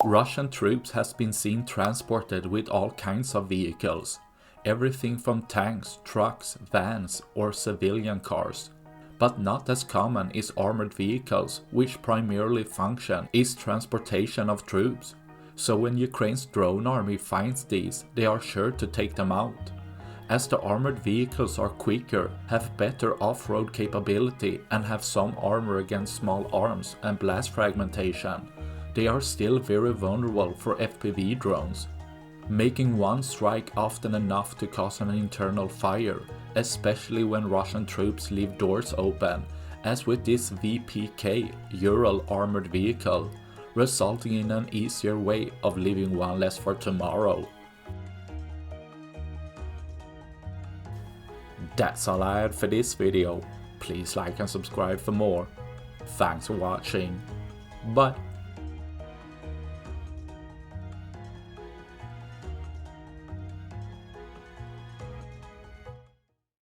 Russian troops has been seen transported with all kinds of vehicles, everything from tanks, trucks, vans or civilian cars. But not as common is armored vehicles, which primarily function is transportation of troops. So when Ukraine's drone army finds these, they are sure to take them out. As the armored vehicles are quicker, have better off-road capability and have some armor against small arms and blast fragmentation, they are still very vulnerable for FPV drones, making one strike often enough to cause an internal fire, especially when Russian troops leave doors open, as with this VPK-Ural armored vehicle, resulting in an easier way of leaving one less for tomorrow. That's all I had for this video. Please like and subscribe for more. Thanks for watching. Bye.